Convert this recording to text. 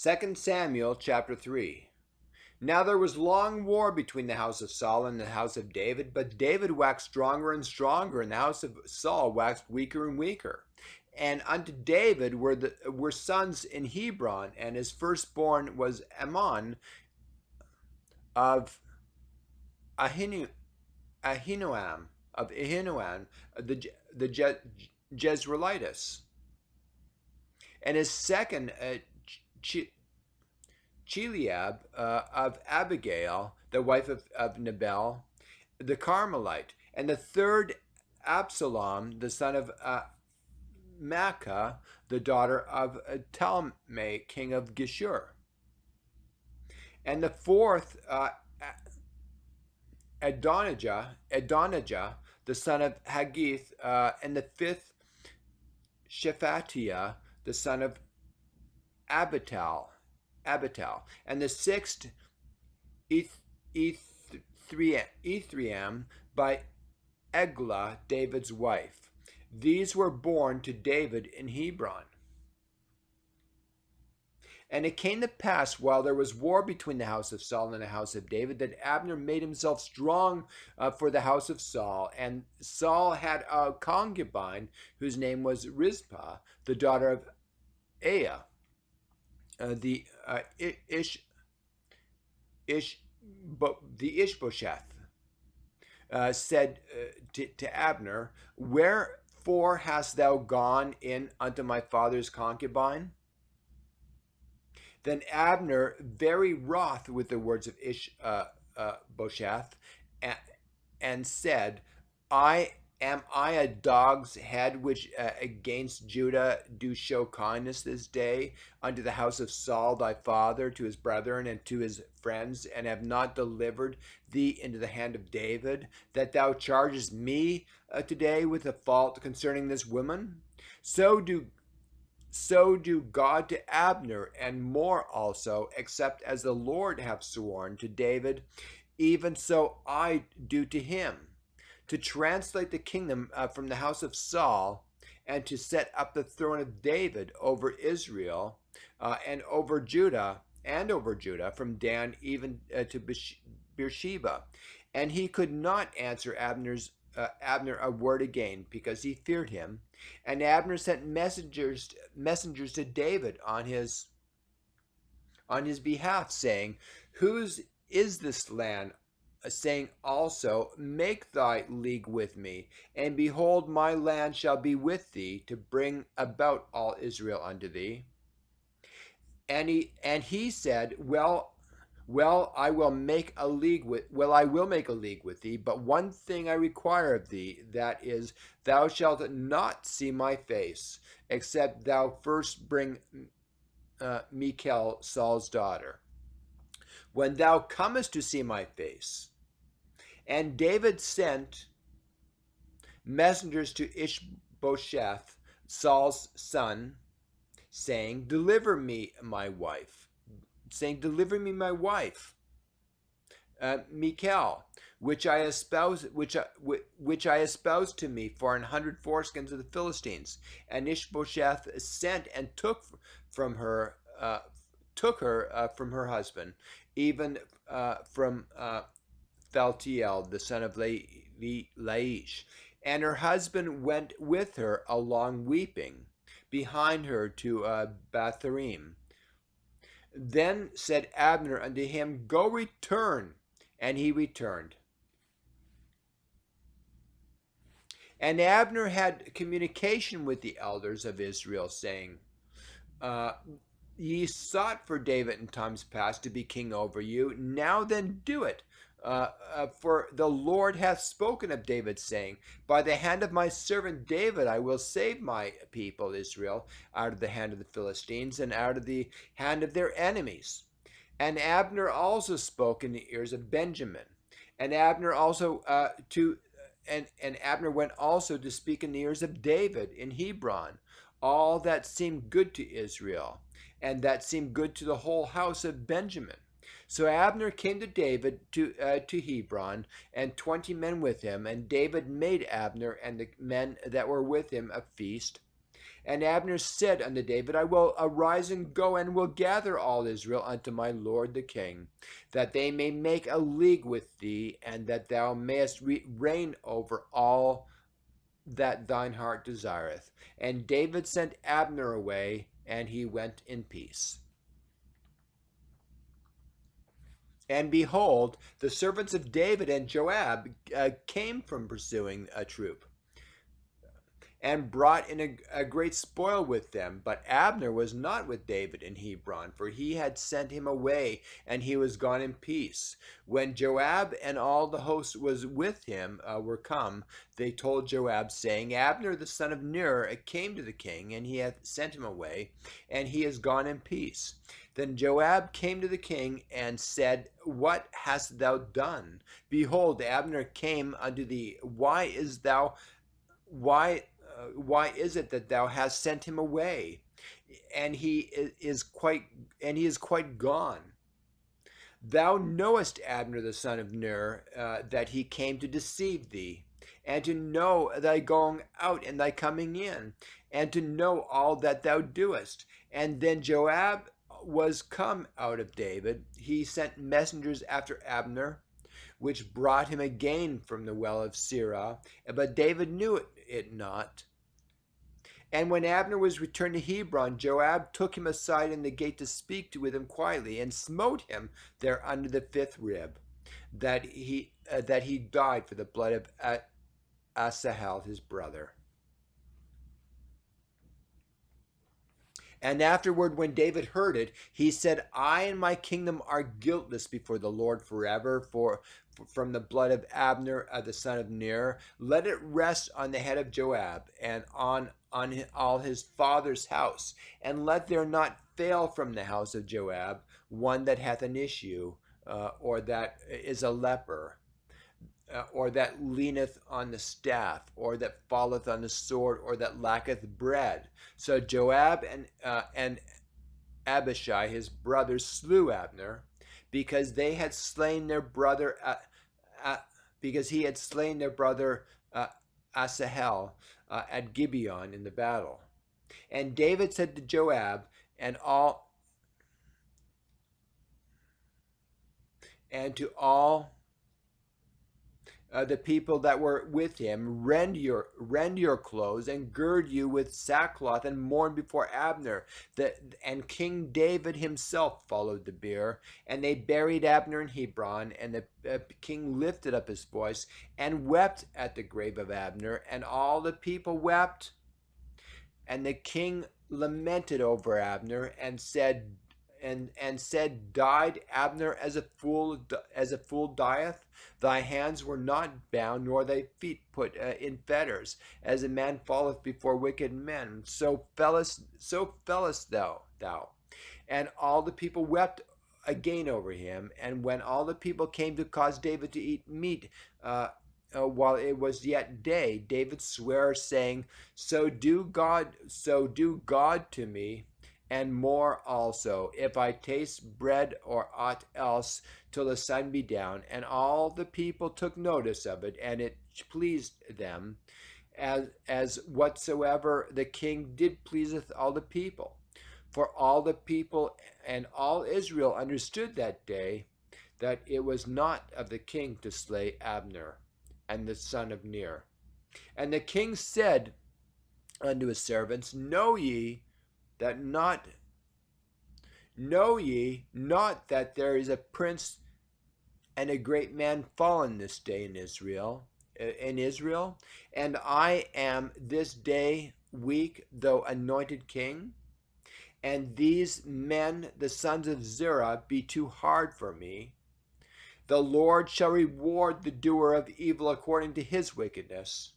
2 Samuel chapter 3. Now there was long war between the house of Saul and the house of David, but David waxed stronger and stronger, and the house of Saul waxed weaker and weaker. And unto David were sons in Hebron, and his firstborn was Ammon of Ahinoam, the Jezreelites, and his second Chileab of Abigail, the wife of Nabal, the Carmelite, and the third Absalom, the son of Maacah, the daughter of Talmai, king of Geshur, and the fourth Adonijah, the son of Haggith, and the fifth Shephatiah, the son of Abital, and the sixth Ithream by Eglah, David's wife. These were born to David in Hebron. And it came to pass, while there was war between the house of Saul and the house of David, that Abner made himself strong for the house of Saul. And Saul had a concubine whose name was Rizpah, the daughter of Aiah, the Ishbosheth, said to Abner, "Wherefore hast thou gone in unto my father's concubine?" Then Abner, very wroth with the words of Ishbosheth, and said, Am I a dog's head which against Judah do show kindness this day unto the house of Saul thy father, to his brethren and to his friends, and have not delivered thee into the hand of David, that thou chargest me today with a fault concerning this woman? So do God to Abner, and more also, except as the Lord hath sworn to David, even so I do to him, to translate the kingdom from the house of Saul, and to set up the throne of David over Israel, and over Judah, from Dan even to Beersheba. And he could not answer Abner a word again, because he feared him. And Abner sent messengers to David on his behalf, saying, "Whose is this land?" Saying also, "Make thy league with me, and behold, my land shall be with thee, to bring about all Israel unto thee." And he said, I will make a league with thee, but one thing I require of thee, that is, thou shalt not see my face, except thou first bring Michal, Saul's daughter. When thou comest to see my face. And David sent messengers to Ishbosheth, Saul's son, saying, Deliver me my wife, Michal, which I espoused to me for 100 foreskins of the Philistines. And Ishbosheth sent and took her from her husband, even from Phaltiel, the son of Laish. And her husband went with her along weeping behind her to Batharim. Then said Abner unto him, Go return. And he returned. And Abner had communication with the elders of Israel, saying, Ye sought for David in times past to be king over you. Now then do it. For the Lord hath spoken of David, saying, By the hand of my servant David I will save my people Israel out of the hand of the Philistines and out of the hand of their enemies. And Abner also spoke in the ears of Benjamin. And Abner went also to speak in the ears of David in Hebron, all that seemed good to Israel, and that seemed good to the whole house of Benjamin. So Abner came to David to Hebron, and 20 men with him, and David made Abner and the men that were with him a feast. And Abner said unto David, I will arise and go, and will gather all Israel unto my lord the king, that they may make a league with thee, and that thou mayest reign over all that thine heart desireth. And David sent Abner away, and he went in peace. And behold, the servants of David and Joab came from pursuing a troop, and brought in a great spoil with them. But Abner was not with David in Hebron, for he had sent him away, and he was gone in peace. When Joab and all the host was with him were come, they told Joab, saying, Abner the son of Ner came to the king, and he hath sent him away, and he is gone in peace. Then Joab came to the king and said, What hast thou done? Behold, Abner came unto thee. Why is it that thou hast sent him away? And he is quite gone. Thou knowest Abner the son of Ner, that he came to deceive thee, and to know thy going out and thy coming in, and to know all that thou doest. And then Joab was come out of David. He sent messengers after Abner, which brought him again from the well of Sirah, but David knew it not. And when Abner was returned to Hebron, Joab took him aside in the gate to speak with him quietly, and smote him there under the fifth rib, that he died for the blood of Asahel his brother. And afterward, when David heard it, he said, I and my kingdom are guiltless before the Lord forever, from the blood of Abner, the son of Ner. Let it rest on the head of Joab, and on all his father's house, and let there not fail from the house of Joab one that hath an issue, or that is a leper, or that leaneth on the staff, or that falleth on the sword, or that lacketh bread. So Joab and Abishai his brothers slew Abner, because they had slain their brother, because he had slain their brother Asahel at Gibeon in the battle. And David said to Joab and to all the people that were with him, rend your clothes and gird you with sackcloth and mourn before Abner. And King David himself followed the bier, and they buried Abner in Hebron. And the king lifted up his voice and wept at the grave of Abner, and all the people wept. And the king lamented over Abner and said, died Abner as a fool dieth? Thy hands were not bound, nor thy feet put in fetters, as a man falleth before wicked men. So fellest thou. And all the people wept again over him. And when all the people came to cause David to eat meat, while it was yet day, David sware, saying, So do God to me, and more also, if I taste bread or aught else, till the sun be down. And all the people took notice of it, and it pleased them, as whatsoever the king did pleaseth all the people. For all the people and all Israel understood that day that it was not of the king to slay Abner and the son of Ner. And the king said unto his servants, Know ye not that there is a prince and a great man fallen this day in Israel? And I am this day weak, though anointed king? And these men, the sons of Zerah, be too hard for me. The Lord shall reward the doer of evil according to his wickedness.